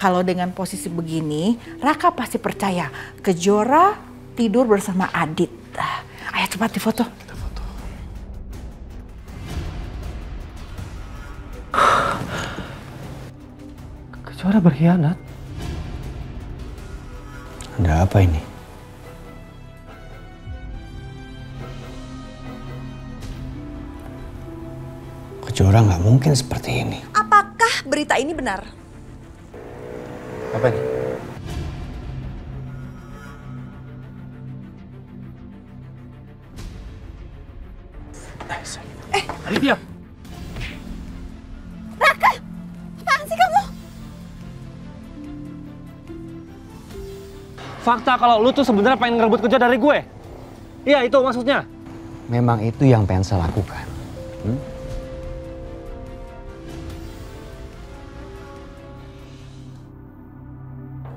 Kalau dengan posisi begini, Raka pasti percaya Kejora tidur bersama Adit. Ayo cepat difoto. Kita foto. Kejora berkhianat. Ada apa ini? Kejora nggak mungkin seperti ini. Apakah berita ini benar? Apa ini? Aditya! Raka! Apaan sih kamu? Fakta kalau lu tuh sebenarnya pengen ngerebut kerja dari gue. Iya, itu maksudnya. Memang itu yang pengen saya lakukan.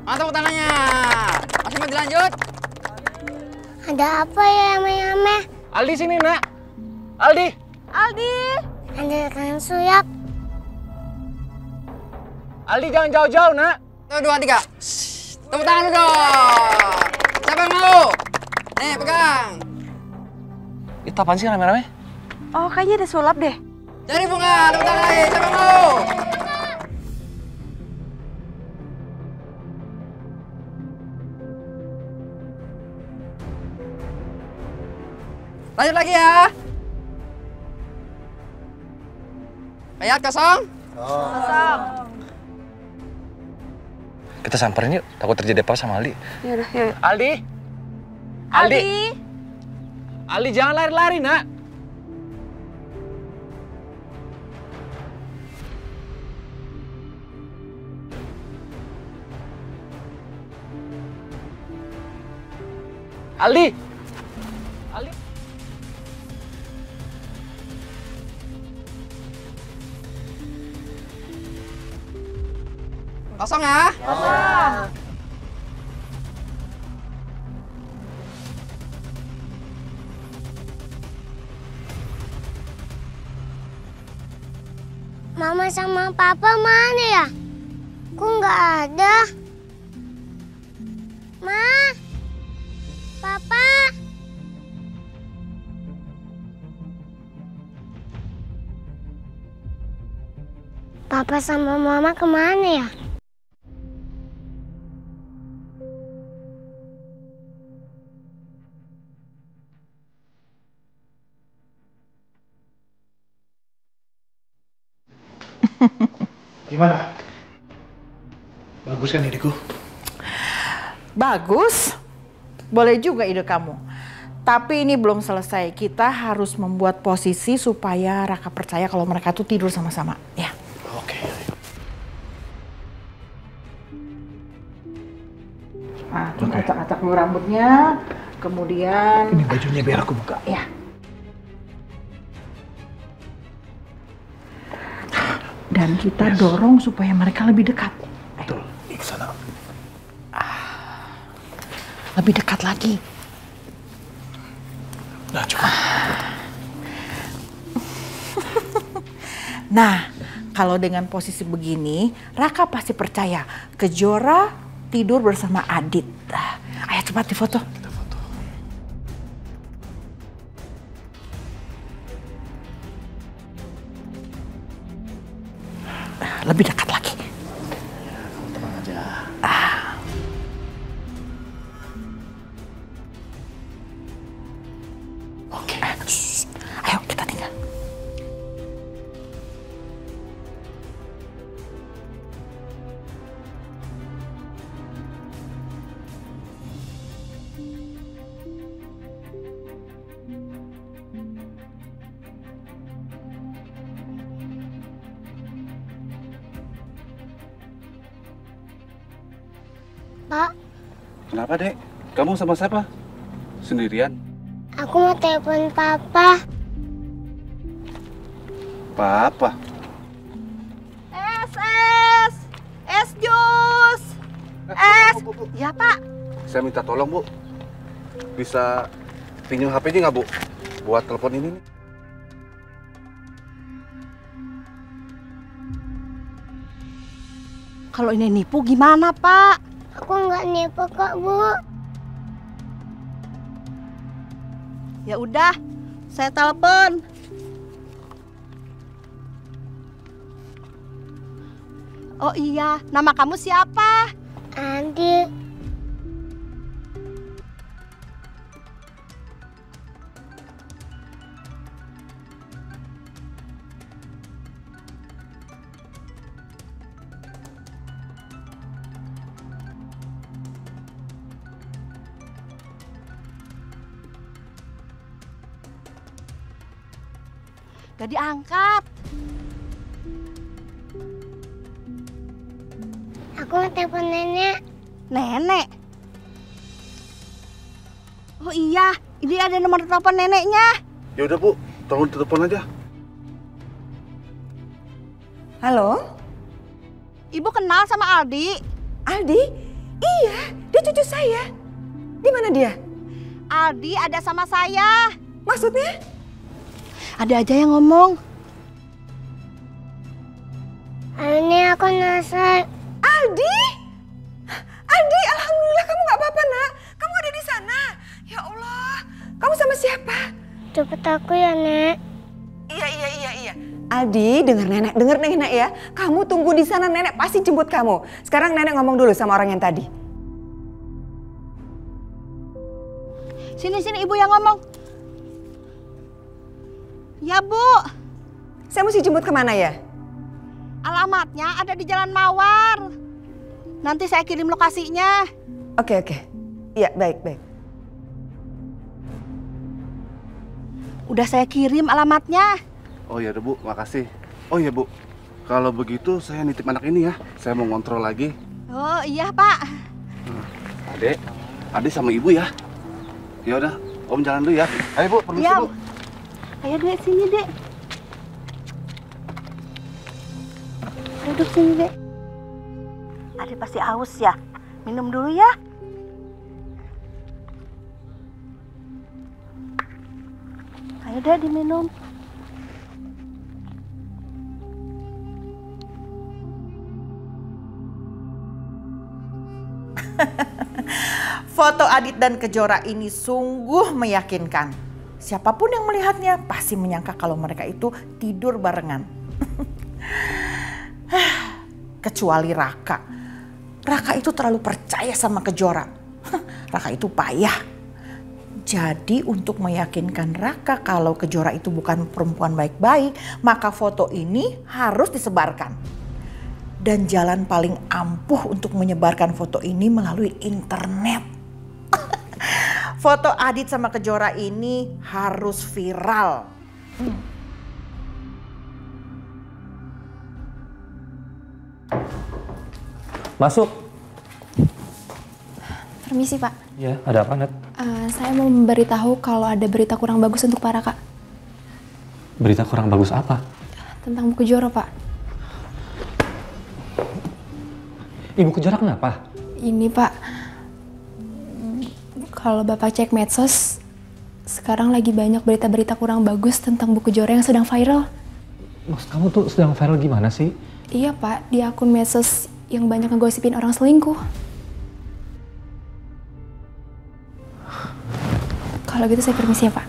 Mantap tangannya. Masih mau dilanjut? Ada apa ya Yame-Yame? Aldi sini, Nak. Aldi! Aldi! Ada rekan Suyap. Aldi jangan jauh-jauh, Nak. Tuh, 2, 3. Tepuk tangan dulu dong. Siapa yang mau? Nih, pegang. Itu apaan sih rame-rame? Oh, kayaknya ada sulap deh. Cari bunga, tepuk tangan lagi. Siapa yang mau? Lanjut lagi ya. Ayat kosong. Kosong. Kita samperin yuk, takut terjadi apa sama Aldi. Yaudah, yuk. Aldi! Aldi! Aldi jangan lari-lari, Nak. Aldi! Aldi! Kosong ya. Mama sama Papa mana ya? Kok nggak ada? Ma, Papa. Papa sama Mama kemana ya? Gimana? Bagus kan ideku? Bagus. Boleh juga ide kamu. Tapi ini belum selesai. Kita harus membuat posisi supaya Raka percaya kalau mereka tuh tidur sama-sama. Ya. Oke. Nah, kita acak-acak dulu rambutnya. Kemudian... Ini bajunya biar aku buka. Ya. Dan kita dorong supaya mereka lebih dekat. Betul. Di sana. Lebih dekat lagi. Nah, cukup. Nah, kalau dengan posisi begini, Raka pasti percaya Kejora tidur bersama Adit. Ayo cepat difoto. Kita foto. Lebih dekat lagi. Tenang aja. Oke. Ayo kita tinggal. Pak, Kenapa, Dek? Kamu sama siapa? Sendirian? aku mau telepon Papa. Papa? Es jus! Es! Ya, Pak. Saya minta tolong, Bu. Bisa pinjam HP-nya nggak, Bu? Buat telepon ini nih. Kalau ini nipu gimana, Pak? Aku nggak nipu kok, Bu. Ya udah, saya telepon. Oh iya, nama kamu siapa? Andi. Gak diangkat. Aku mau telepon nenek. Nenek? Oh iya, ini ada nomor telepon neneknya. Ya udah Bu, tolong telepon aja. Halo? Ibu kenal sama Aldi? Aldi? Iya, dia cucu saya. Di mana dia? Aldi ada sama saya. Maksudnya? Ada aja yang ngomong. Ini aku Nasar. Aldi? Aldi, alhamdulillah kamu nggak apa-apa, Nak. Kamu ada di sana. Ya Allah, kamu sama siapa? Cepet aku ya, Nek. Iya. Aldi, dengar nenek ya. Kamu tunggu di sana, nenek pasti jemput kamu. Sekarang nenek ngomong dulu sama orang yang tadi. Sini ibu yang ngomong. Ya Bu. Saya mesti jemput kemana ya? Alamatnya ada di Jalan Mawar. Nanti saya kirim lokasinya. Oke. Iya, baik. Udah saya kirim alamatnya. Oh ya Bu, makasih. Oh ya Bu, kalau begitu saya nitip anak ini ya. Saya mau ngontrol lagi. Oh iya Pak. Adek sama ibu ya. Ya udah, Om jalan dulu ya. Ayo Bu, permisi Ya. Bu. Ayo Dek, sini Dek. Duduk sini Dek. Adek pasti haus ya. Minum dulu ya. Ayo Dek diminum. Foto Adit dan Kejora ini sungguh meyakinkan. Siapapun yang melihatnya pasti menyangka kalau mereka itu tidur barengan. Kecuali Raka. Raka itu terlalu percaya sama Kejora. Raka itu payah. Jadi untuk meyakinkan Raka kalau Kejora itu bukan perempuan baik-baik, maka foto ini harus disebarkan. Dan jalan paling ampuh untuk menyebarkan foto ini melalui internet. Foto Adit sama Kejora ini harus viral. Masuk. Permisi Pak. Ya, ada apa Nat? Saya mau memberitahu kalau ada berita kurang bagus untuk Pak Raka. Berita kurang bagus apa? Tentang buku Joro Pak. Ibu Kejora kenapa? Ini Pak, kalau Bapak cek medsos, sekarang lagi banyak berita-berita kurang bagus tentang buku Joro yang sedang viral. Maksud kamu tuh sedang viral gimana sih? Iya Pak, di akun medsos yang banyak ngegosipin orang selingkuh. Kalau gitu saya permisi ya Pak.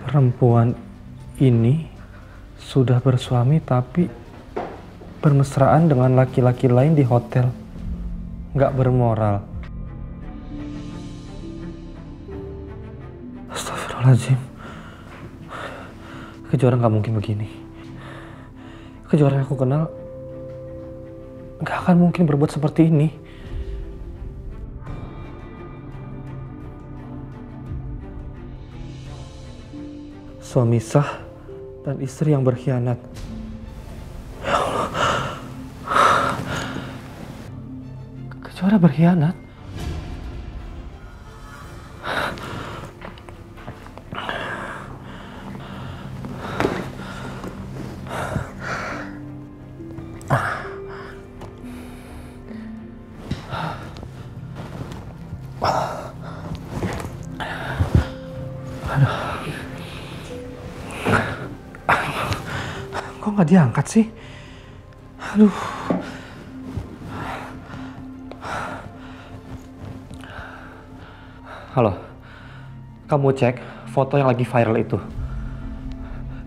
Perempuan ini sudah bersuami tapi bermesraan dengan laki-laki lain di hotel. Nggak bermoral. Astagfirullahaladzim. Kejora nggak mungkin begini. Kejora yang aku kenal nggak akan mungkin berbuat seperti ini. Suami sah dan istri yang berkhianat. Ya Allah. Kejora berkhianat? Aduh. Kok nggak diangkat sih? Aduh. Halo. Kamu cek foto yang lagi viral itu.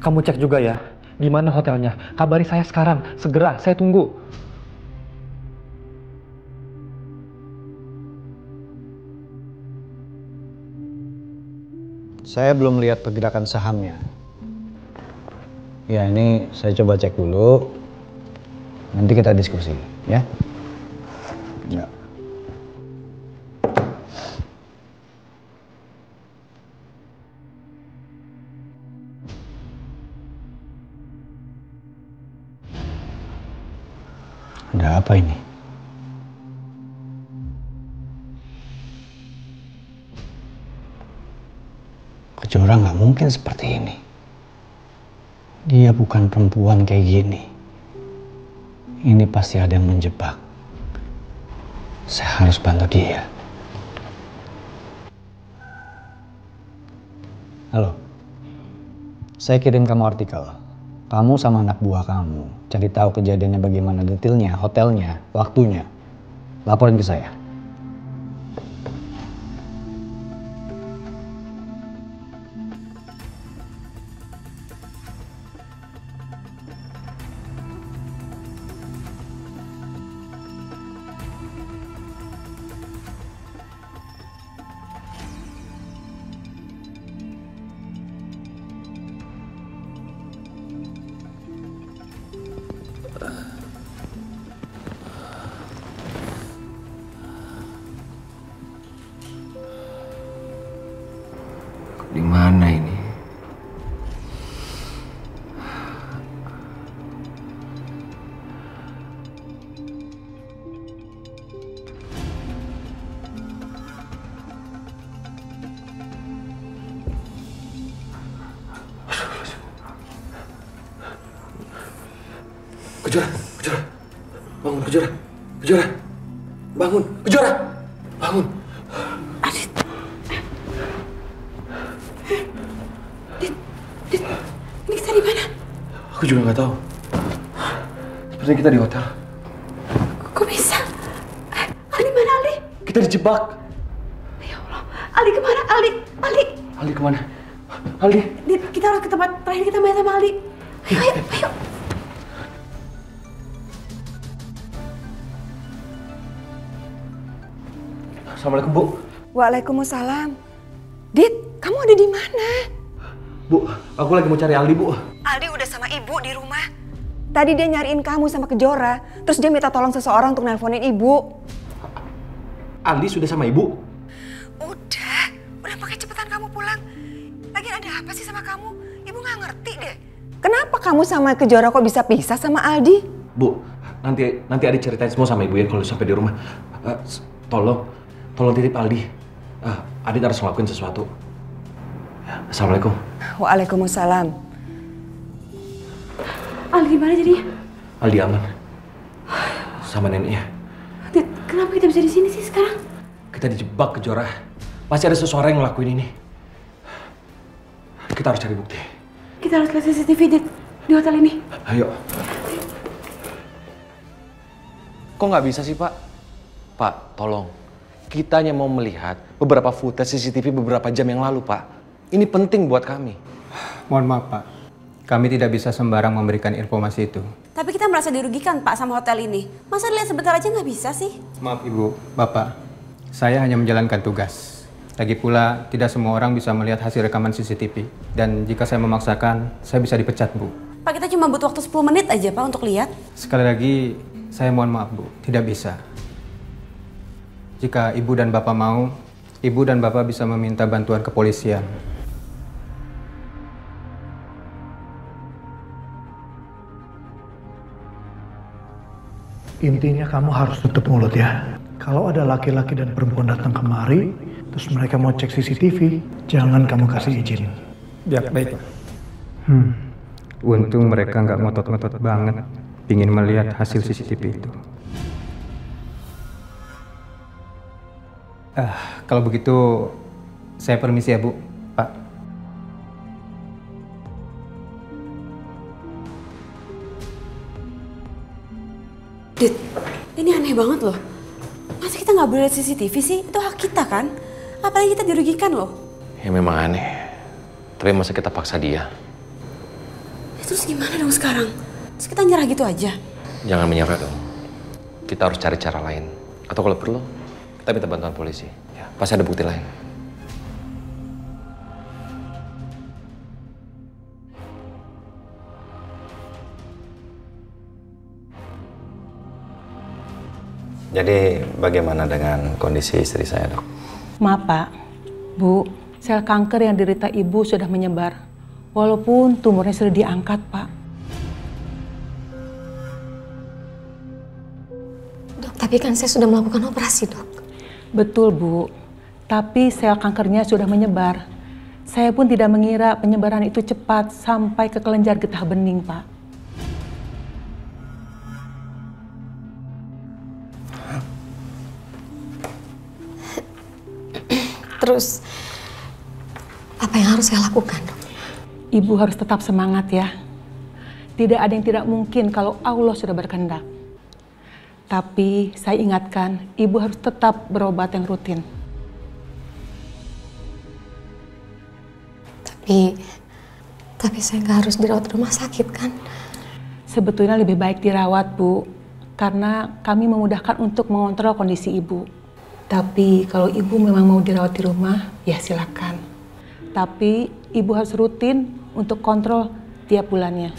Kamu cek juga ya, di mana hotelnya. Kabari saya sekarang, segera, saya tunggu. Saya belum lihat pergerakan sahamnya. Ya, ini saya coba cek dulu. Nanti kita diskusi, ya. Ya. Ada apa ini? Kejora nggak mungkin seperti ini. Dia bukan perempuan kayak gini. Ini pasti ada yang menjebak. Saya harus bantu dia. Halo. Saya kirim kamu artikel. Kamu sama anak buah kamu cari tahu kejadiannya bagaimana detailnya, hotelnya, waktunya. Laporin ke saya. Di mana ini? Kejora, Kejora, bangun Kejora, Kejora, bangun Kejora, bangun. Aku juga nggak tahu. Sepertinya kita di hotel. Kok bisa? Ali mana Ali? Kita dijebak. Ya Allah, Ali kemana? Ali kemana? Ali? Kita harus ke tempat terakhir kita main sama Ali. Ayo. Assalamualaikum, Bu. Waalaikumsalam. Dit, kamu ada di mana? Bu, aku lagi mau cari Aldi, Bu. Aldi udah sama ibu di rumah. Tadi dia nyariin kamu sama Kejora, terus dia minta tolong seseorang untuk nelponin ibu. Aldi sudah sama ibu? Udah pakai cepetan kamu pulang. Lagian ada apa sih sama kamu? Ibu nggak ngerti deh. Kenapa kamu sama Kejora kok bisa pisah sama Aldi? Bu, nanti Adi ceritain semua sama ibu ya kalau sampai di rumah. Tolong titip Aldi. Adi harus ngelakuin sesuatu. Assalamualaikum. Waalaikumsalam. Aldi gimana jadinya? Aldi aman. Sama neneknya. Dit, kenapa kita bisa di sini sih sekarang? Kita dijebak Kejora. Pasti ada seseorang yang ngelakuin ini. Kita harus cari bukti. Kita harus lihat CCTV, Dit, di hotel ini. Ayo. Kok nggak bisa sih, Pak? Pak, tolong. Kita hanya mau melihat beberapa footage CCTV beberapa jam yang lalu, Pak. Ini penting buat kami. Mohon maaf, Pak. Kami tidak bisa sembarang memberikan informasi itu. Tapi kita merasa dirugikan, Pak, sama hotel ini. Masa lihat sebentar aja nggak bisa sih? Maaf, Ibu, Bapak. Saya hanya menjalankan tugas. Lagi pula, tidak semua orang bisa melihat hasil rekaman CCTV. Dan jika saya memaksakan, saya bisa dipecat, Bu. Pak, kita cuma butuh waktu 10 menit aja, Pak, untuk lihat. Sekali lagi, saya mohon maaf, Bu. Tidak bisa. Jika Ibu dan Bapak mau, Ibu dan Bapak bisa meminta bantuan kepolisian. Intinya kamu harus tutup mulut ya. Kalau ada laki-laki dan perempuan datang kemari, terus mereka mau cek CCTV, jangan kamu kasih izin. Ya, baik. Untung mereka nggak ngotot-ngotot banget ingin melihat hasil CCTV itu. Kalau begitu, saya permisi ya, Bu. Pak. Dit, ini aneh banget loh. Masa kita nggak boleh lihat CCTV sih? Itu hak kita kan? Apalagi kita dirugikan loh. Ya memang aneh. Tapi masa kita paksa dia? Ya, terus gimana dong sekarang? Terus kita nyerah gitu aja? Jangan menyerah dong. Kita harus cari cara lain. Atau kalau perlu, kita minta bantuan polisi. Ya, pasti ada bukti lain. Jadi bagaimana dengan kondisi istri saya, Dok? Maaf Pak, Bu, sel kanker yang diderita Ibu sudah menyebar. Walaupun tumornya sudah diangkat, Pak. Dok, tapi kan saya sudah melakukan operasi, Dok. Betul, Bu. Tapi sel kankernya sudah menyebar. Saya pun tidak mengira penyebaran itu cepat sampai ke kelenjar getah bening, Pak. Terus, apa yang harus saya lakukan, Dok? Ibu harus tetap semangat ya. Tidak ada yang tidak mungkin kalau Allah sudah berkehendak. Tapi saya ingatkan, Ibu harus tetap berobat yang rutin. Tapi saya nggak harus dirawat di rumah sakit kan? Sebetulnya lebih baik dirawat, Bu. Karena kami memudahkan untuk mengontrol kondisi Ibu. Tapi kalau Ibu memang mau dirawat di rumah, ya silakan. Tapi Ibu harus rutin untuk kontrol tiap bulannya.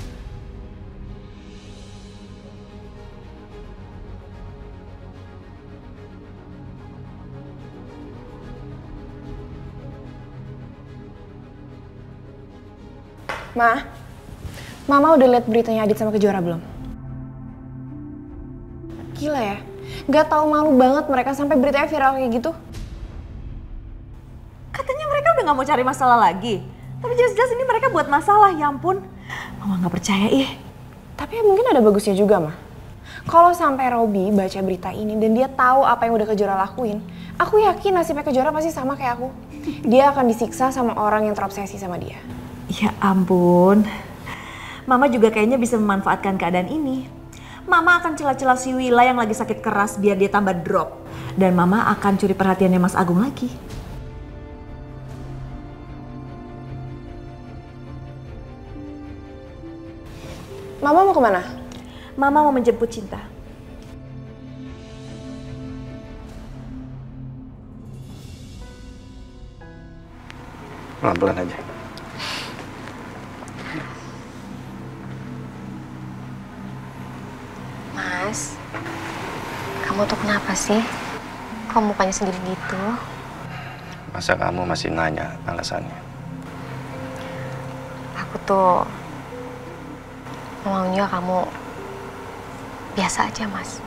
Mama udah lihat beritanya Adit sama Kejora belum? Gila ya, gak tahu malu banget mereka sampai beritanya viral kayak gitu. Katanya mereka udah gak mau cari masalah lagi. Tapi jelas-jelas ini mereka buat masalah, ya ampun. Mama gak percaya Tapi mungkin ada bagusnya juga, Ma. Kalau sampai Robi baca berita ini dan dia tahu apa yang udah Kejora lakuin, aku yakin nasibnya Kejora pasti sama kayak aku. Dia akan disiksa sama orang yang terobsesi sama dia. Ya ampun. Mama juga kayaknya bisa memanfaatkan keadaan ini. Mama akan celah-celah si Wila yang lagi sakit keras biar dia tambah drop. Dan Mama akan curi perhatiannya Mas Agung lagi. Mama mau kemana? Mama mau menjemput Cinta. Pelan-pelan aja. Mas, kamu tuh kenapa sih? Kok mukanya sedih gitu? Masa kamu masih nanya alasannya? Aku tuh maunya kamu biasa aja, Mas.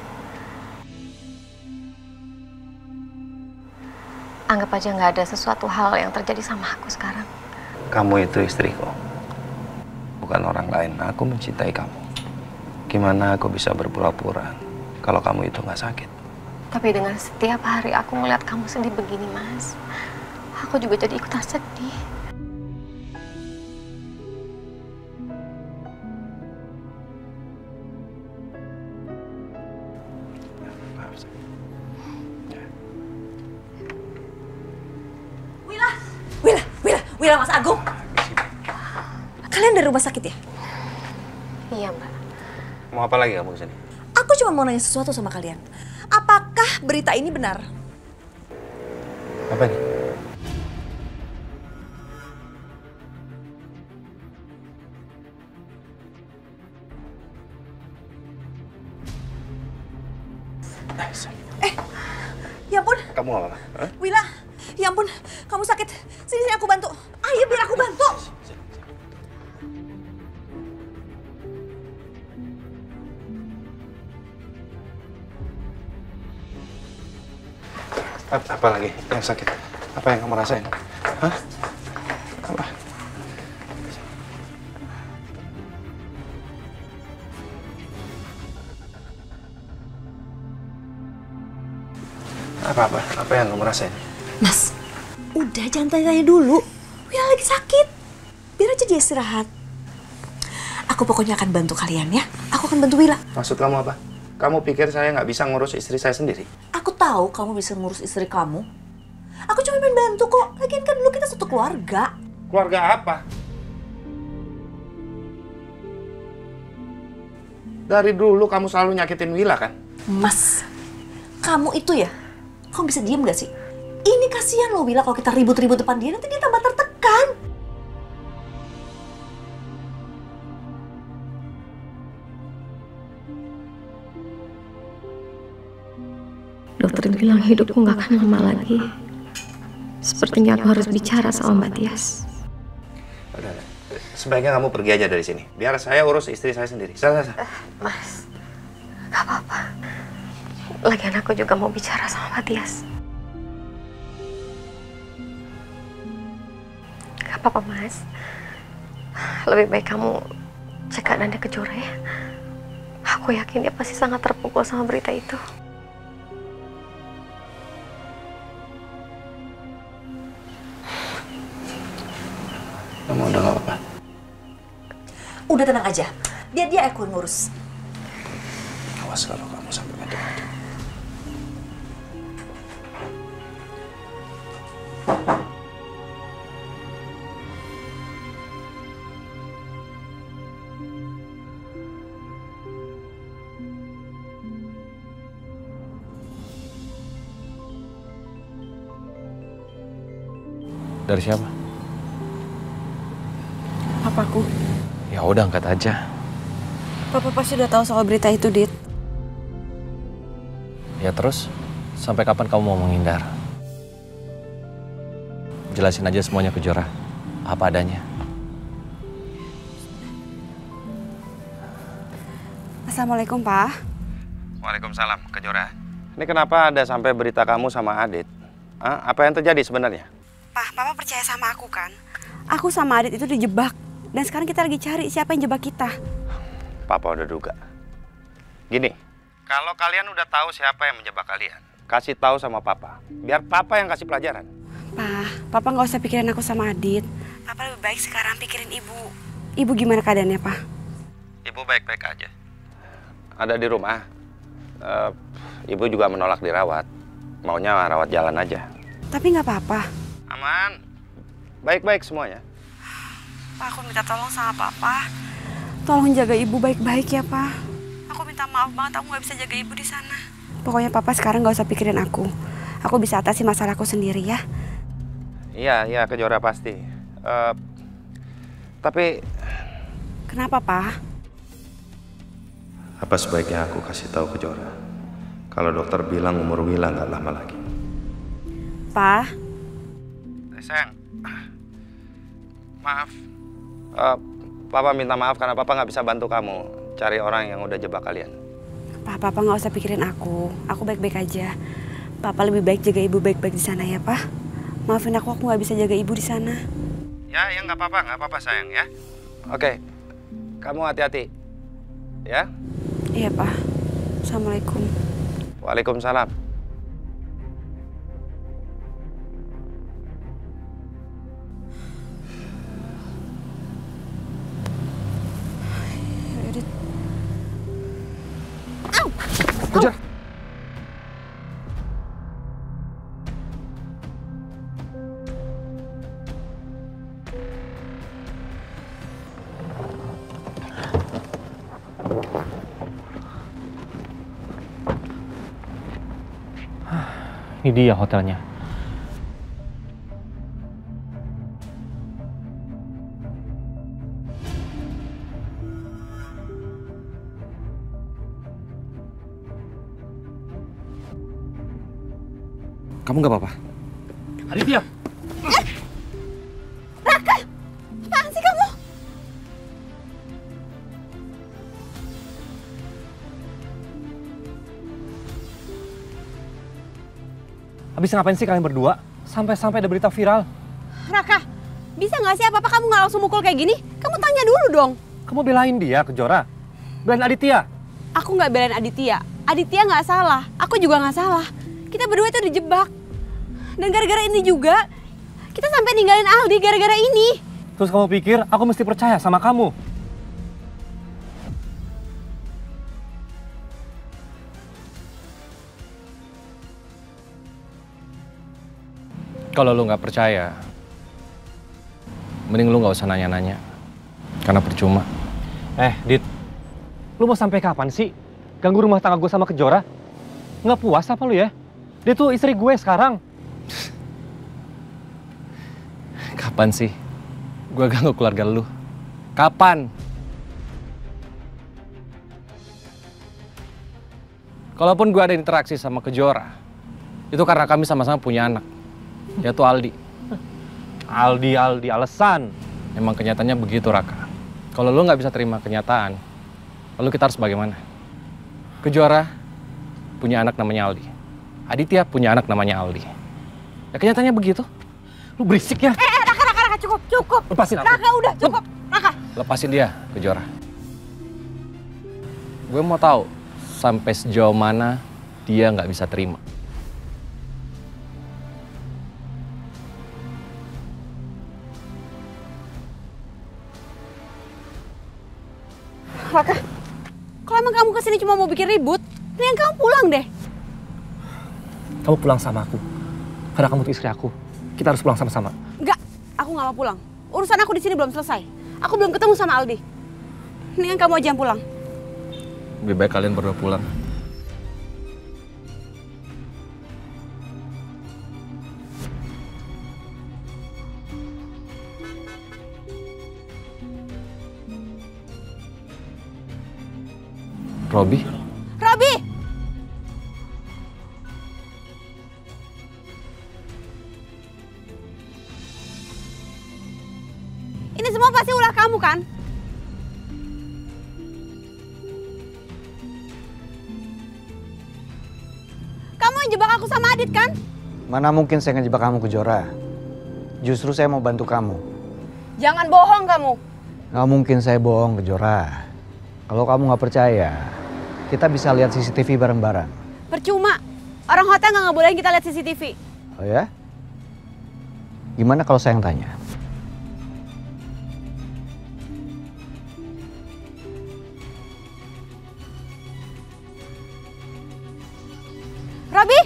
Anggap aja nggak ada sesuatu hal yang terjadi sama aku sekarang. Kamu itu istriku, bukan orang lain. Aku mencintai kamu. Gimana aku bisa berpura-pura kalau kamu itu nggak sakit? Tapi dengan setiap hari aku ngeliat kamu sedih begini, Mas, aku juga jadi ikutan sedih. Wila, Mas Agung. Kalian dari rumah sakit ya? Iya, Mbak. Mau apa lagi kamu kesini? Aku cuma mau nanya sesuatu sama kalian. Apakah berita ini benar? Apa ini? Ya ampun. Kamu gak apa-apa? Wila, ya ampun, kamu sakit. Sini aku bantu. Ayo biar aku bantu. Apa lagi yang sakit? Apa yang kamu rasain? Hah? Apa? Apa yang kamu rasain? Mas, udah jangan tanya-tanya dulu. Wila lagi sakit. Biar aja dia istirahat. Aku pokoknya akan bantu kalian ya. Aku akan bantu Wila. Maksud kamu apa? Kamu pikir saya nggak bisa ngurus istri saya sendiri? Aku tahu kamu bisa ngurus istri kamu. Aku cuma pengen bantu kok. Lagian kan dulu kita satu keluarga. Keluarga apa? Dari dulu kamu selalu nyakitin Wila kan? Mas, kamu itu ya, kamu bisa diem gak sih? Ini kasihan loh Wila kalau kita ribut-ribut depan dia, nanti dia tambah tertekan. Dokter bilang hidupku gak akan lama lagi. Sepertinya aku harus bicara sama Mbak Tias. Udah. Sebaiknya kamu pergi aja dari sini. Biar saya urus istri saya sendiri. Sana. Mas, gak apa-apa. Lagian aku juga mau bicara sama Mbak Tias. Gak apa-apa, Mas. Lebih baik kamu cek keadaannya Kejora ya. Aku yakin dia pasti sangat terpukul sama berita itu. Kamu udah gak apa-apa? Udah tenang aja, biar dia aku ngurus. Awas kalau kamu sampai macam-macam. Dari siapa? Papaku. Ya udah, angkat aja. Papa pasti udah tahu soal berita itu, Dit. Ya terus, sampai kapan kamu mau menghindar? Jelasin aja semuanya ke Jora. Apa adanya. Assalamualaikum, Pak. Waalaikumsalam, Kejora. Ini kenapa ada sampai berita kamu sama Adit? Apa yang terjadi sebenarnya? Pak, Papa percaya sama aku kan? Aku sama Adit itu dijebak. Dan sekarang kita lagi cari siapa yang jebak kita. Papa udah duga. Gini, kalau kalian udah tahu siapa yang menjebak kalian, kasih tahu sama Papa. Biar Papa yang kasih pelajaran. Pak, Papa nggak usah pikirin aku sama Adit. Papa lebih baik sekarang pikirin Ibu. Ibu gimana keadaannya, Pak? Ibu baik-baik aja. Ada di rumah. Ibu juga menolak dirawat. Maunya rawat jalan aja. Tapi nggak apa-apa. Aman. Baik-baik semuanya. Pak, aku minta tolong sama Papa. Tolong jaga Ibu baik-baik ya, Pak. Aku minta maaf banget aku nggak bisa jaga Ibu di sana. Pokoknya Papa sekarang nggak usah pikirin aku. Aku bisa atasi masalahku sendiri ya. Iya, Kejora pasti. Tapi... Kenapa, Pak? Apa sebaiknya aku kasih tahu Kejora? Kalau dokter bilang umur Wila nggak lama lagi. Pak? Sayang. Maaf. Papa minta maaf karena Papa nggak bisa bantu kamu cari orang yang udah jebak kalian. Papa nggak usah pikirin aku. Aku baik-baik aja. Papa lebih baik jaga Ibu baik-baik di sana ya, Pak. Maafin aku nggak bisa jaga Ibu di sana. Ya nggak apa-apa sayang ya. Oke, kamu hati-hati, ya. Iya, Pak. Assalamualaikum. Waalaikumsalam. Kejar. Ini dia hotelnya. Kamu nggak apa-apa? Aditya! Raka! Apaan sih kamu? Habis ngapain sih kalian berdua? Sampai-sampai ada berita viral. Raka, bisa nggak sih apa-apa kamu nggak langsung mukul kayak gini? Kamu tanya dulu dong. Kamu belain dia, Kejora. Belain Aditya. Aku nggak belain Aditya. Aditya nggak salah. Aku juga nggak salah. Kita berdua itu dijebak. Dan gara-gara ini juga, kita sampai ninggalin Aldi gara-gara ini. Terus kamu pikir aku mesti percaya sama kamu? Kalau lu nggak percaya, mending lu nggak usah nanya-nanya. Karena percuma. Dit, lu mau sampai kapan sih ganggu rumah tangga gue sama Kejora? Nggak puas apa lu ya? Dia tuh istri gue sekarang. Kapan sih gue ganggu keluarga lu? Kapan? Kalaupun gue ada interaksi sama Kejora, itu karena kami sama-sama punya anak, yaitu Aldi. Aldi, alasan. Emang kenyataannya begitu, Raka. Kalau lu nggak bisa terima kenyataan, lalu kita harus bagaimana? Kejora punya anak namanya Aldi. Aditya punya anak namanya Aldi. Ya kenyataannya begitu. Lu berisik ya? Raka, cukup. Lepasin aku. Raka, udah cukup. Raka. Lepasin dia, Kejora. Gue mau tahu sampai sejauh mana dia nggak bisa terima. Raka, kalau emang kamu kesini cuma mau bikin ribut, mending kamu pulang deh. Kamu pulang sama aku. Karena kamu tuh istri aku. Kita harus pulang sama-sama. Enggak, aku nggak mau pulang. Urusan aku di sini belum selesai. Aku belum ketemu sama Aldi. Mendingan kamu aja yang pulang. Lebih baik kalian berdua pulang. Robi? Ini semua pasti ulah kamu kan? Kamu yang jebak aku sama Adit kan? Mana mungkin saya ngejebak kamu, Kejora. Justru saya mau bantu kamu. Jangan bohong kamu. Nggak mungkin saya bohong, Kejora. Kalau kamu nggak percaya, kita bisa lihat CCTV bareng-bareng. Percuma. Orang hotel nggak ngebolehin kita lihat CCTV. Oh ya? Gimana kalau saya yang tanya? Robi?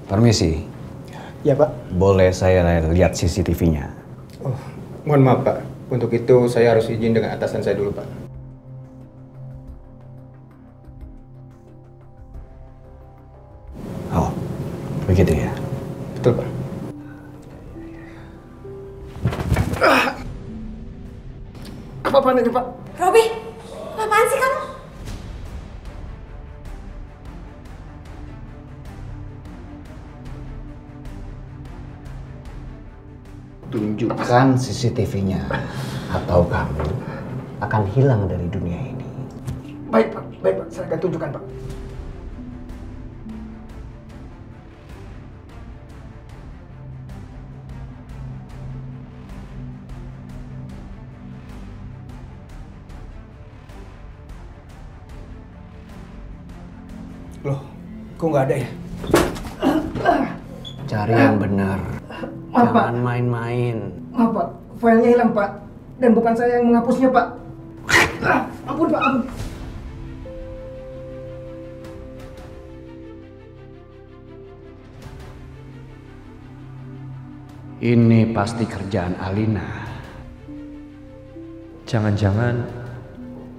Permisi. Ya, Pak. Boleh saya lihat CCTV-nya? Oh, mohon maaf, Pak. Untuk itu saya harus izin dengan atasan saya dulu, Pak. Oh, begitu ya? Betul, Pak. Apa-apaan ini, Pak? Robi, apaan sih kamu? Tunjukkan CCTV-nya, atau kamu akan hilang dari dunia ini. Baik, Pak. Baik, Pak. Saya akan tunjukkan, Pak. Loh, kok nggak ada ya? Cari yang benar. Maaf, Pak. Jangan main-main. Maaf, Pak. Filenya hilang, Pak. Dan bukan saya yang menghapusnya, Pak. Ampun, Pak. Ampun. Ini pasti kerjaan Alina. Jangan-jangan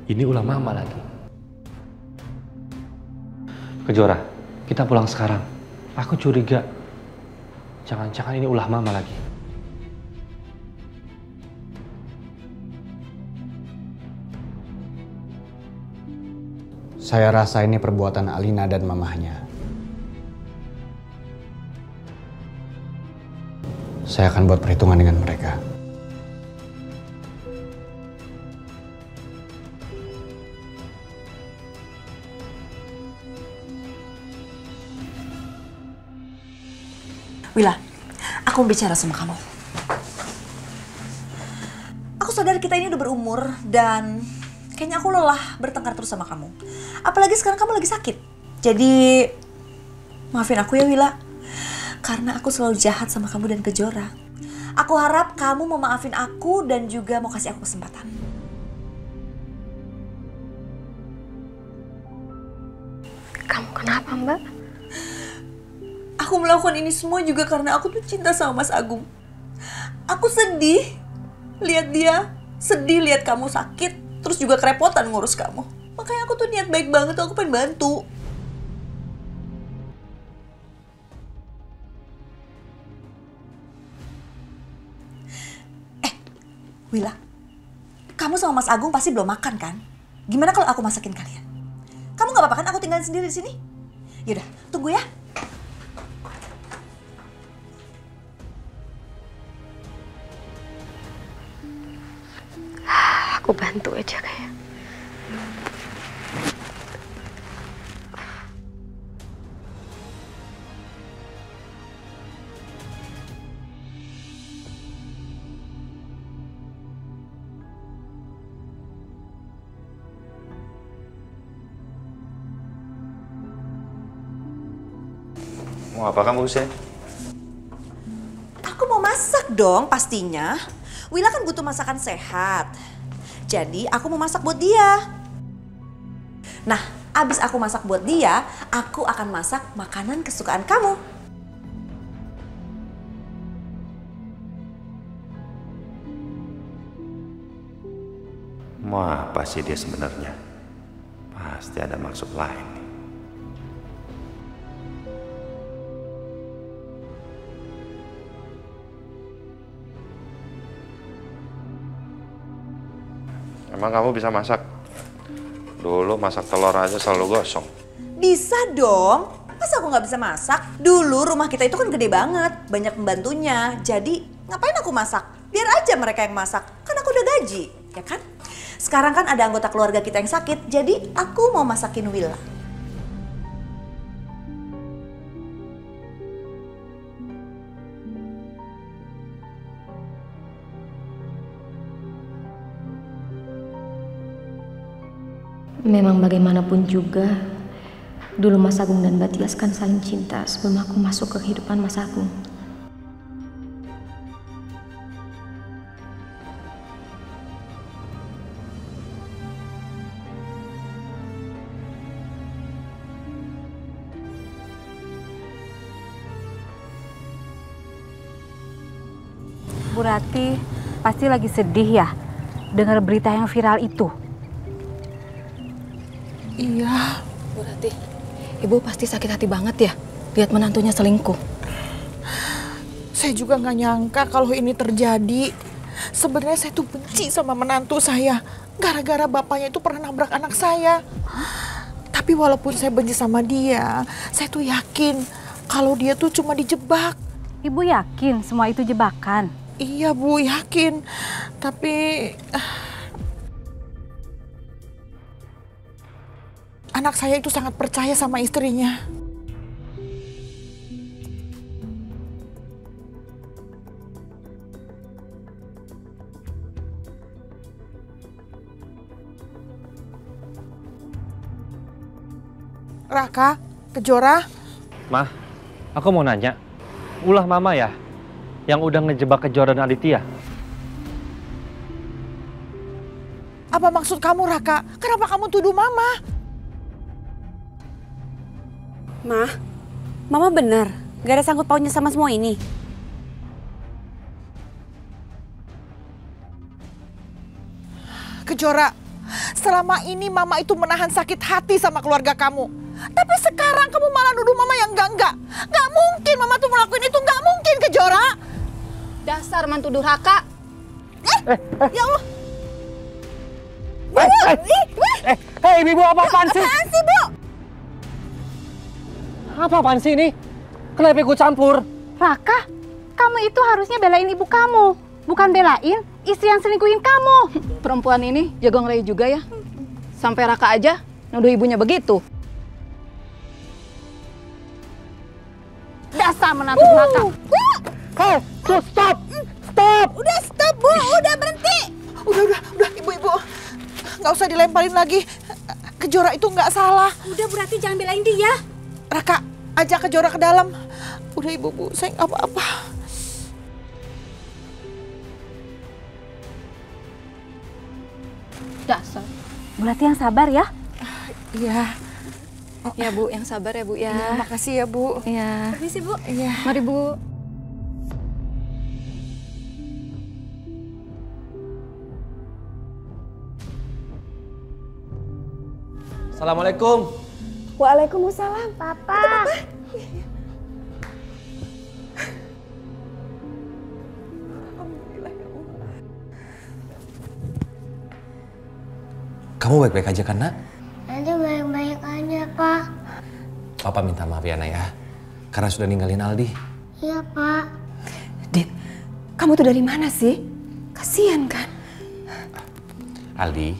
ini ulah mama lagi. Kejora, kita pulang sekarang. Aku curiga. Jangan-jangan ini ulah mama lagi. Saya rasa ini perbuatan Alina dan mamahnya. Saya akan buat perhitungan dengan mereka. Wila, aku mau bicara sama kamu. Aku sadar kita ini udah berumur dan kayaknya aku lelah bertengkar terus sama kamu. Apalagi sekarang kamu lagi sakit. Jadi, maafin aku ya Wila. Karena aku selalu jahat sama kamu dan Kejora. Aku harap kamu mau maafin aku dan juga mau kasih aku kesempatan. Kamu kenapa, Mbak? Aku melakukan ini semua juga karena aku tuh cinta sama Mas Agung. Aku sedih lihat dia, sedih lihat kamu sakit, terus juga kerepotan ngurus kamu. Makanya aku tuh niat baik banget, aku pengen bantu. Wila, kamu sama Mas Agung pasti belum makan kan? Gimana kalau aku masakin kalian? Kamu nggak apa-apa kan aku tinggalin sendiri di sini? Yaudah, tunggu ya. Aku bantu aja kayak. Mau apa kamu, Hussein? Aku mau masak dong pastinya. Wila kan butuh masakan sehat. Jadi aku mau masak buat dia. Nah, abis aku masak buat dia, aku akan masak makanan kesukaan kamu. Mau apa sih dia sebenarnya? Pasti ada maksud lain nih. Emang kamu bisa masak? Dulu masak telur aja selalu gosong. Bisa dong. Masa aku nggak bisa masak? Dulu rumah kita itu kan gede banget, banyak pembantunya. Jadi ngapain aku masak? Biar aja mereka yang masak. Kan aku udah gaji, ya kan? Sekarang kan ada anggota keluarga kita yang sakit, jadi aku mau masakin Wila. Memang bagaimanapun juga, dulu Mas Agung dan Mbak Tias kan saling cinta sebelum aku masuk ke kehidupan Mas Agung. Bu Rati pasti lagi sedih ya dengar berita yang viral itu. Iya, Bu Rati. Ibu pasti sakit hati banget ya lihat menantunya selingkuh. Saya juga nggak nyangka kalau ini terjadi. Sebenarnya saya tuh benci sama menantu saya. Gara-gara bapaknya itu pernah nabrak anak saya. Tapi walaupun saya benci sama dia, saya tuh yakin kalau dia tuh cuma dijebak. Ibu yakin semua itu jebakan? Iya Bu, yakin. Tapi anak saya itu sangat percaya sama istrinya. Raka, Kejora. Mah, aku mau nanya. Ulah Mama ya yang udah ngejebak Kejora dan Aditya? Apa maksud kamu, Raka? Kenapa kamu tuduh Mama? Mama bener, gak ada sangkut pautnya sama semua ini. Kejora, selama ini Mama itu menahan sakit hati sama keluarga kamu. Tapi sekarang kamu malah nuduh Mama yang enggak. Gak mungkin Mama tuh melakukan itu, gak mungkin Kejora. Dasar mantu durhaka. Ya Allah. Hei Ibu, apa-apaan sih? Apaan sih, Bu? Apa-apaan sih ini? Kenapa ikut campur? Raka, kamu itu harusnya belain ibu kamu, bukan belain istri yang selingkuhin kamu. Perempuan ini jago ngerayu juga ya. Sampai Raka aja nuduh ibunya begitu. Dasar menantu Raka. Hei, stop! Stop! Udah stop, Bu. Udah berhenti. Udah, Ibu-ibu. Nggak usah dilemparin lagi. Kejora itu nggak salah. Udah berarti jangan belain dia. Raka, ajak Kejora ke dalam. Udah Ibu, saya nggak apa-apa. Dasar. Berarti yang sabar ya. Iya. Ya Bu, yang sabar ya Bu ya. Iya, makasih ya Bu. Iya. Permisi Bu. Iya. Mari Bu. Assalamualaikum. Waalaikumsalam. Papa. Itu Papa. Kamu baik-baik aja kan, Nak? Nanti baik-baik aja, Pak. Papa minta maaf ya, Nak ya. Karena sudah ninggalin Aldi. Iya, Pak. Dit, kamu tuh dari mana sih? Kasian kan? Aldi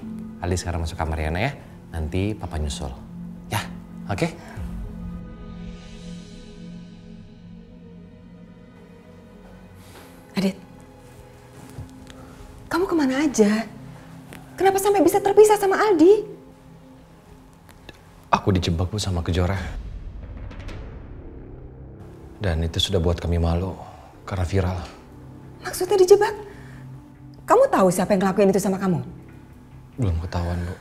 sekarang masuk kamar ya, Nak ya. Nanti Papa nyusul. Ya, oke? Adit, kamu kemana aja? Kenapa sampai bisa terpisah sama Aldi? Aku dijebak Bu sama Kejora. Dan itu sudah buat kami malu karena viral. Maksudnya dijebak? Kamu tahu siapa yang ngelakuin itu sama kamu? Belum ketahuan, Bu.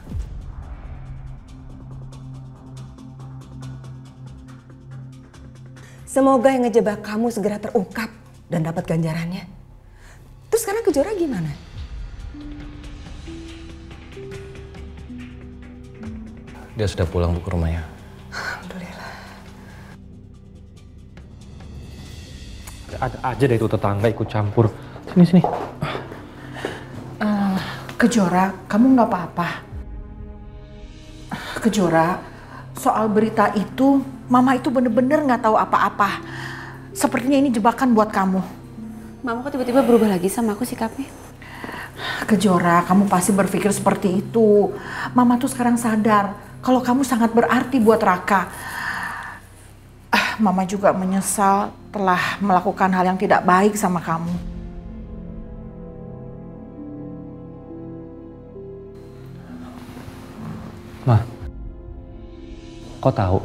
Semoga yang ngejebak kamu segera terungkap dan dapat ganjarannya. Terus sekarang Kejora gimana? Dia sudah pulang Bu ke rumahnya. Alhamdulillah. Ada aja deh itu tetangga ikut campur. Sini. Kejora, kamu nggak apa-apa. Kejora, soal berita itu, Mama itu bener-bener nggak tahu apa-apa. Sepertinya ini jebakan buat kamu. Mama kok tiba-tiba berubah lagi sama aku sikapnya? Kejora, kamu pasti berpikir seperti itu. Mama tuh sekarang sadar kalau kamu sangat berarti buat Raka. Mama juga menyesal telah melakukan hal yang tidak baik sama kamu. Ma, kok tahu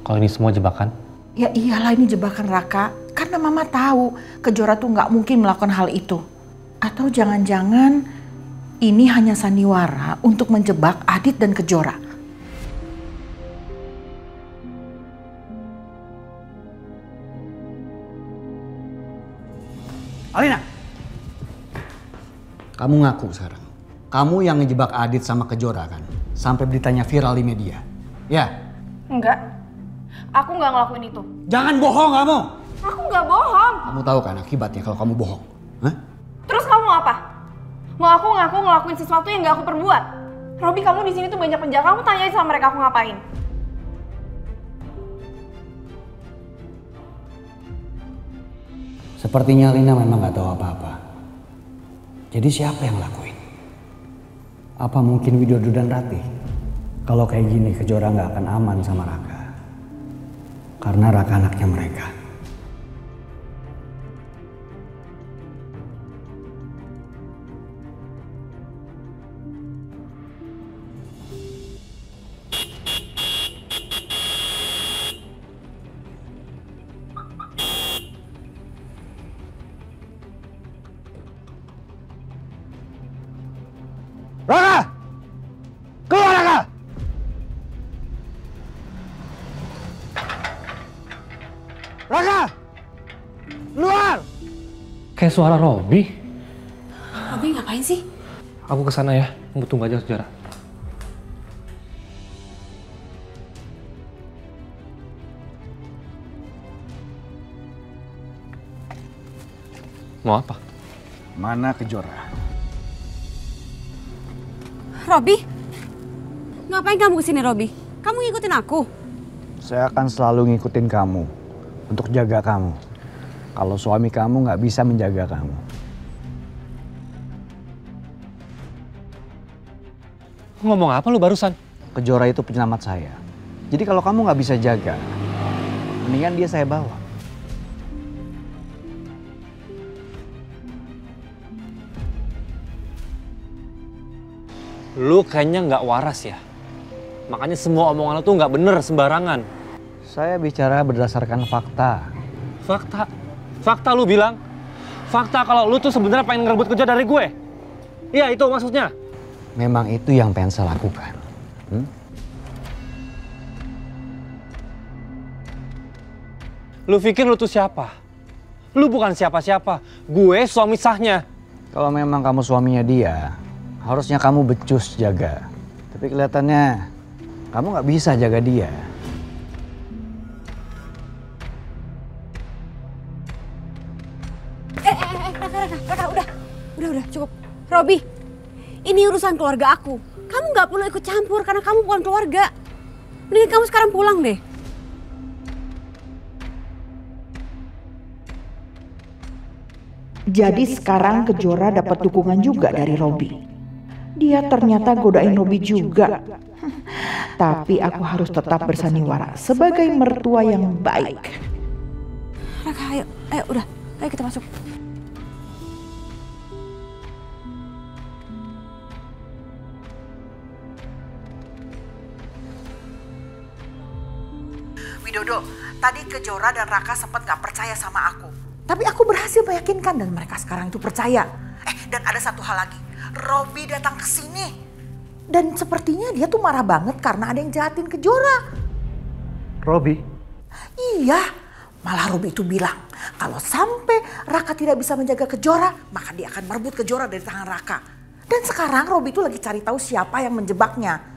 kalau ini semua jebakan? Ya iyalah ini jebakan Raka. Karena Mama tahu Kejora tuh nggak mungkin melakukan hal itu. Atau jangan-jangan ini hanya sandiwara untuk menjebak Adit dan Kejora. Alina, kamu ngaku sekarang. Kamu yang ngejebak Adit sama Kejora kan? Sampai beritanya viral di media. Ya? Enggak. Aku nggak ngelakuin itu. Jangan bohong kamu! Aku nggak bohong. Kamu tahu kan akibatnya kalau kamu bohong? Hah? Terus kamu mau apa? Mau aku ngaku ngelakuin sesuatu yang nggak aku perbuat? Robi, kamu di sini tuh banyak penjaga. Kamu tanyain sama mereka aku ngapain. Sepertinya Alina memang nggak tahu apa-apa. Jadi siapa yang lakuin? Apa mungkin Widodo dan Ratih? Kalau kayak gini Kejora nggak akan aman sama Raka. Karena Raka anaknya mereka. Raka! Keluar Raka! Raka! Keluar! Kayak suara Robi. Robi ngapain sih? Aku kesana ya, tunggu aja Kejora. Mau apa? Mana Kejora? Robi? Ngapain kamu kesini Robi? Kamu ngikutin aku? Saya akan selalu ngikutin kamu untuk jaga kamu. Kalau suami kamu nggak bisa menjaga kamu. Ngomong apa lu barusan? Kejora itu penyelamat saya. Jadi kalau kamu nggak bisa jaga, mendingan dia saya bawa. Lu kayaknya nggak waras ya. Makanya semua omongan lu tuh nggak bener sembarangan. Saya bicara berdasarkan fakta. Fakta? Fakta lu bilang? Fakta kalau lu tuh sebenarnya pengen ngerebut kerja dari gue? Iya itu maksudnya? Memang itu yang pengen saya lakukan. Lu pikir lu tuh siapa? Lu bukan siapa-siapa. Gue suami sahnya. Kalau memang kamu suaminya dia, harusnya kamu becus jaga. Tapi kelihatannya kamu nggak bisa jaga dia. Raka, udah, cukup. Robi, ini urusan keluarga aku. Kamu nggak perlu ikut campur karena kamu bukan keluarga. Mending kamu sekarang pulang deh. Jadi sekarang Kejora dapat dukungan juga dari Robi. Dia ternyata godain Robi juga. Tapi aku harus tetap bersandiwara sebagai mertua yang baik. Raka, ayo udah, ayo kita masuk. Widodo, tadi Kejora dan Raka sempat gak percaya sama aku. Tapi aku berhasil meyakinkan dan mereka sekarang itu percaya. Dan ada satu hal lagi, Robi datang ke sini. Dan sepertinya dia tuh marah banget karena ada yang jahatin Kejora. Robi? Iya, malah Robi itu bilang kalau sampai Raka tidak bisa menjaga Kejora, maka dia akan merebut Kejora dari tangan Raka. Dan sekarang Robi itu lagi cari tahu siapa yang menjebaknya.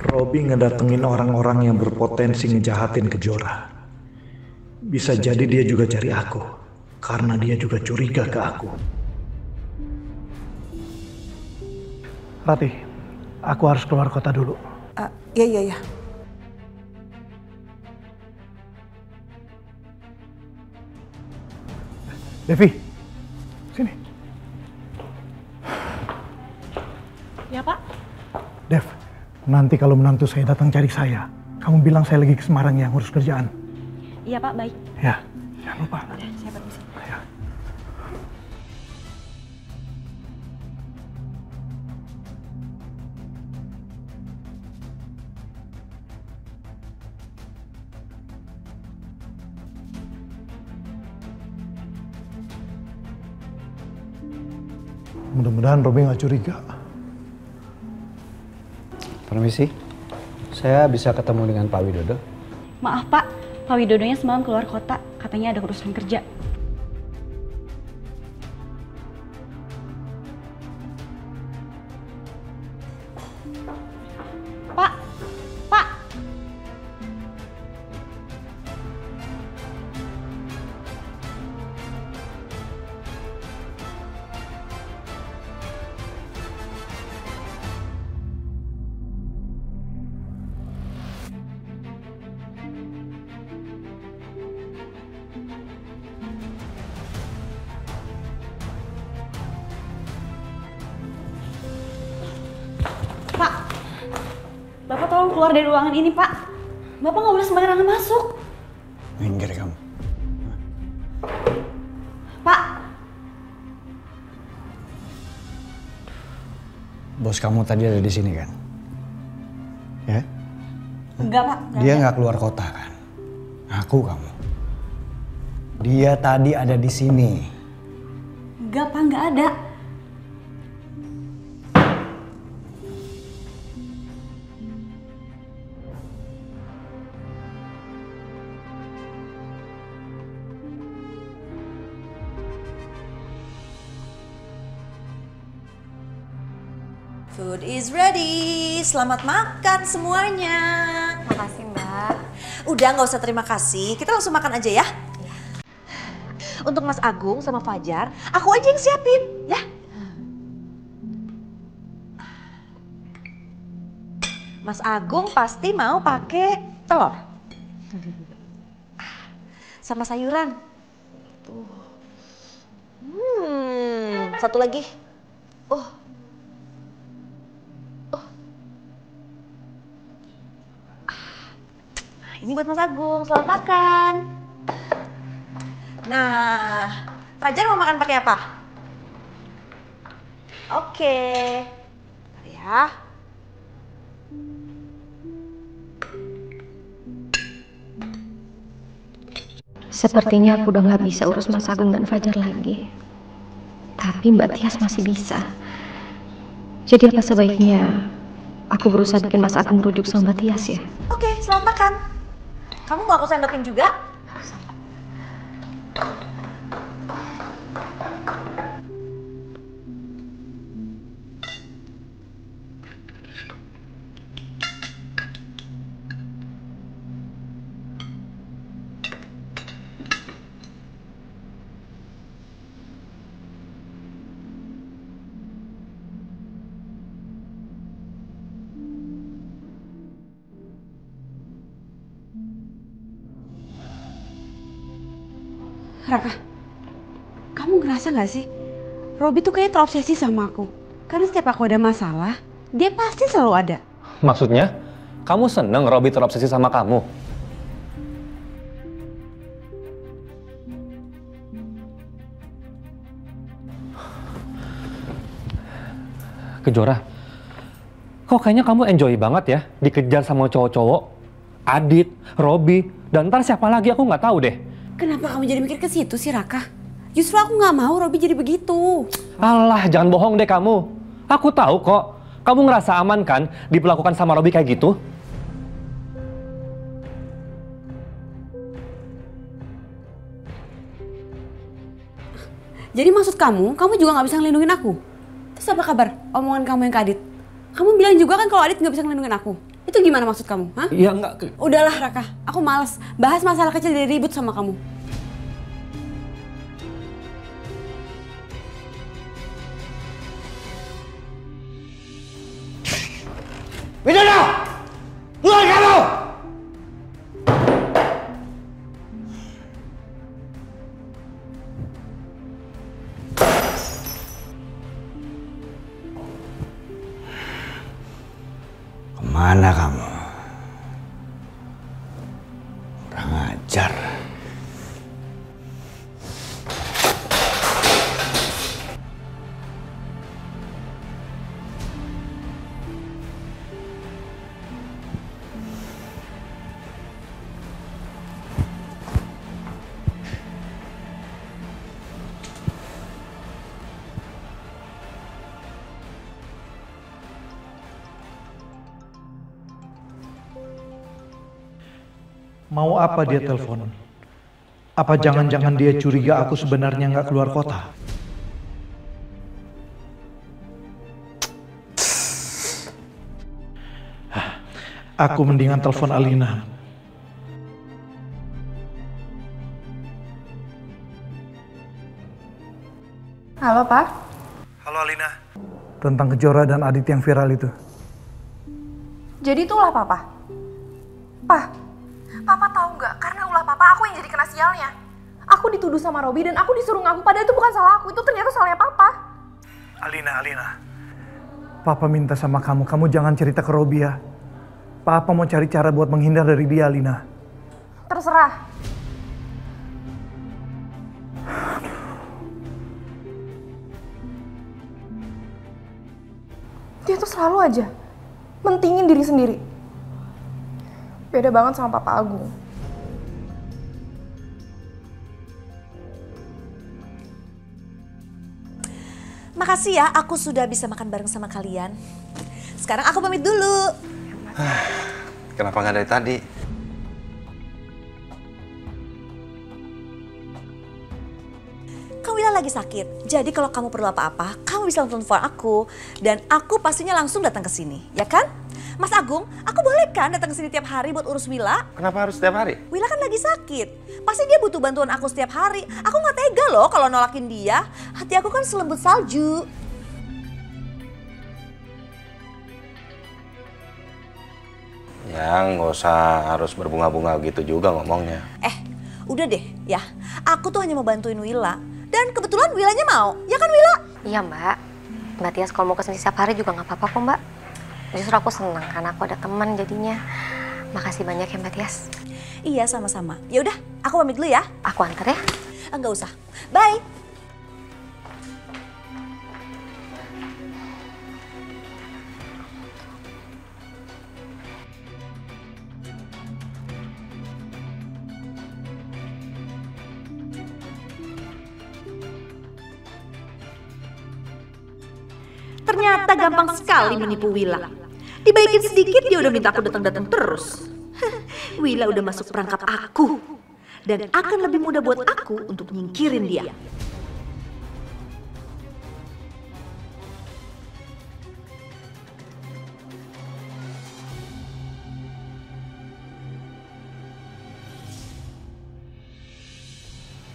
Robi ngedatengin orang-orang yang berpotensi ngejahatin Kejora. Bisa jadi dia juga cari aku, karena dia juga curiga ke aku. Ratih, aku harus keluar kota dulu. Iya. Devi, sini. Ya, Pak. Dev, nanti kalau menantu saya datang cari saya, kamu bilang saya lagi ke Semarang ya, ngurus kerjaan. Iya, Pak, baik. Ya, jangan lupa. Saya permisi. Ya. Mudah-mudahan Robi nggak curiga. Permisi, saya bisa ketemu dengan Pak Widodo? Maaf Pak, Pak Widodonya semalam keluar kota, katanya ada urusan kerja. Pak! Bapak tolong keluar dari ruangan ini, Pak. Bapak nggak boleh sembarangan masuk. Minggir kamu. Pak. Bos kamu tadi ada di sini kan? Ya? Enggak, Pak. Dia nggak keluar kota kan? Ngaku kamu. Dia tadi ada di sini. Enggak, Pak. Nggak ada. Food is ready. Selamat makan semuanya. Makasih, Mbak. Udah, nggak usah terima kasih. Kita langsung makan aja ya. Untuk Mas Agung sama Fajar, aku aja yang siapin, ya. Mas Agung pasti mau pakai telur. Sama sayuran. Tuh. Satu lagi. Ini buat Mas Agung, selamat makan. Nah, Fajar mau makan pakai apa? Oke. Ya. Sepertinya aku udah nggak bisa urus Mas Agung dan Fajar lagi. Tapi Mbak Tias masih bisa. Jadi apa sebaiknya aku berusaha bikin Mas Agung rujuk sama Mbak Tias ya? Oke, selamat makan. Kamu mau aku sendokin juga? Raka, kamu ngerasa gak sih? Robi tuh kayaknya terobsesi sama aku. Karena setiap aku ada masalah, dia pasti selalu ada. Maksudnya, kamu seneng Robi terobsesi sama kamu? Kejora, kok kayaknya kamu enjoy banget ya dikejar sama cowok-cowok? Adit, Robi, dan ntar siapa lagi aku nggak tahu deh. Kenapa kamu jadi mikir ke situ sih, Raka? Justru aku nggak mau Robi jadi begitu. Alah, jangan bohong deh kamu. Aku tahu kok, kamu ngerasa aman kan diperlakukan sama Robi kayak gitu? Jadi maksud kamu juga nggak bisa ngelindungin aku? Terus apa kabar omongan kamu yang ke Adit? Kamu bilang juga kan kalau Adit nggak bisa ngelindungin aku. Itu gimana maksud kamu? Hah? Iya nggak. Udahlah Raka, aku males bahas masalah kecil jadi ribut sama kamu. Widodo! Keluar kamu! Kemana kamu? Kurang ajar. Mau apa dia telepon? Apa jangan-jangan dia curiga aku sebenarnya nggak keluar kota? Aku mendingan telepon Alina. Halo, Pak. Halo Alina. Tentang Kejora dan Adit yang viral itu. Jadi itu ulah Papa? Pak, Papa tahu nggak? Karena ulah Papa aku yang jadi kena sialnya. Aku dituduh sama Robi dan aku disuruh ngaku, padahal itu bukan salah aku. Itu ternyata salahnya Papa. Alina. Papa minta sama kamu jangan cerita ke Robi ya. Papa mau cari cara buat menghindar dari dia, Alina. Terserah. Dia tuh selalu aja mentingin diri sendiri. Beda banget sama Papa Agung. Makasih ya, aku sudah bisa makan bareng sama kalian. Sekarang aku pamit dulu. Kenapa nggak dari tadi? Kang Wila lagi sakit, jadi kalau kamu perlu apa-apa, kamu bisa telepon aku. Dan aku pastinya langsung datang ke sini, ya kan? Mas Agung, aku boleh kan datang ke sini tiap hari buat urus Wila? Kenapa harus setiap hari? Wila kan lagi sakit, pasti dia butuh bantuan aku setiap hari. Aku nggak tega loh kalau nolakin dia. Hati aku kan selembut salju. Ya, nggak usah harus berbunga-bunga gitu juga ngomongnya. Udah deh ya, aku tuh hanya mau bantuin Wila. Dan kebetulan Wilanya mau, ya kan Wila? Iya Mbak, Mbak Tias kalau mau kesini setiap hari juga nggak apa-apa kok Mbak. Justru aku senang karena aku ada teman jadinya. Makasih banyak ya Mbak Tias. Iya sama-sama. Ya udah, aku pamit dulu ya. Aku antar ya. Enggak usah. Bye. Ternyata gampang sekali menipu Wila. Dibaikin sedikit dia udah minta aku datang-datang terus. Wila udah masuk perangkap aku. Dan akan lebih mudah buat aku untuk nyingkirin dia.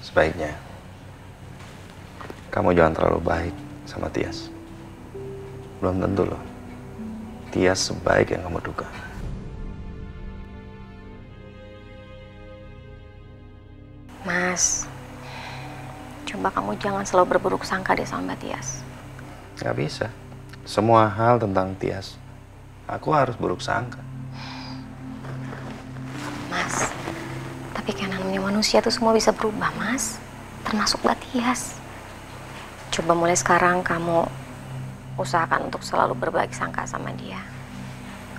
Sebaiknya kamu jangan terlalu baik sama Tias. Belum tentu loh, Tias sebaik yang kamu duga. Mas, Coba kamu jangan selalu berburuk sangka deh sama Mbak Tias. Gak bisa. Semua hal tentang Tias, aku harus buruk sangka. Mas, tapi kan namanya manusia tuh semua bisa berubah, Mas. Termasuk Mbak Tias. Coba mulai sekarang kamu usahakan untuk selalu berbaik sangka sama dia.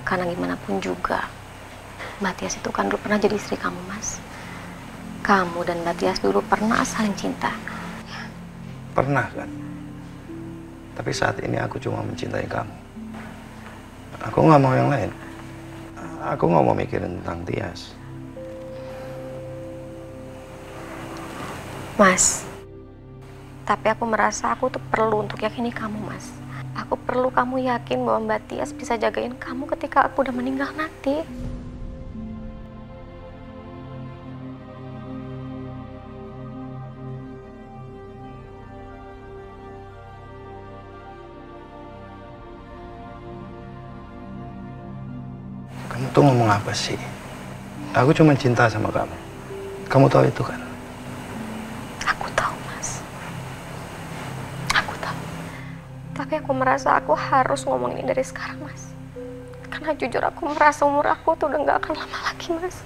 Karena gimana pun juga, Mbak Tias itu kan dulu pernah jadi istri kamu, Mas. Kamu dan Mbak Tias dulu pernah saling cinta. Pernah kan? Tapi saat ini aku cuma mencintai kamu. Aku nggak mau yang lain. Aku nggak mau mikirin tentang Tias. Mas, tapi aku merasa aku tuh perlu untuk yakini kamu, Mas. Aku perlu kamu yakin bahwa Mbak Tias bisa jagain kamu ketika aku udah meninggal nanti. Kamu tuh ngomong apa sih? Aku cuma cinta sama kamu. Kamu tahu itu kan? Aku tahu, Mas. Aku tahu. Tapi aku merasa aku harus ngomong ini dari sekarang, Mas. Karena jujur aku merasa umur aku tuh udah gak akan lama lagi, Mas.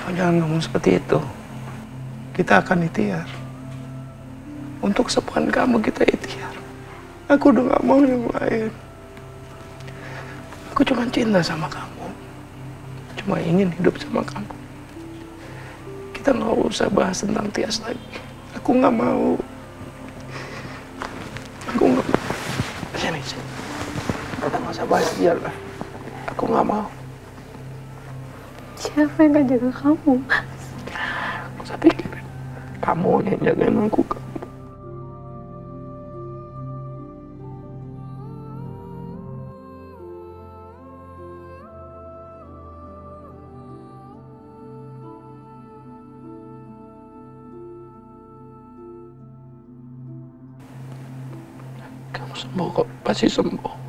Oh, jangan ngomong seperti itu. Kita akan ikhtiar. Untuk kesembuhan kamu kita ikhtiar. Aku udah gak mau yang lain. Aku cuma cinta sama kamu. Cuma ingin hidup sama kamu. Kita nggak usah bahas tentang Tias lagi. Aku nggak mau. Aku nggak mau. Sini. Kita nggak usah bahas dia lah. Aku nggak mau. Siapa yang akan jaga kamu, Mas? Gak usah pikirin. Kamu yang jagain aku. Kamu sembuh kok, pasti sembuh.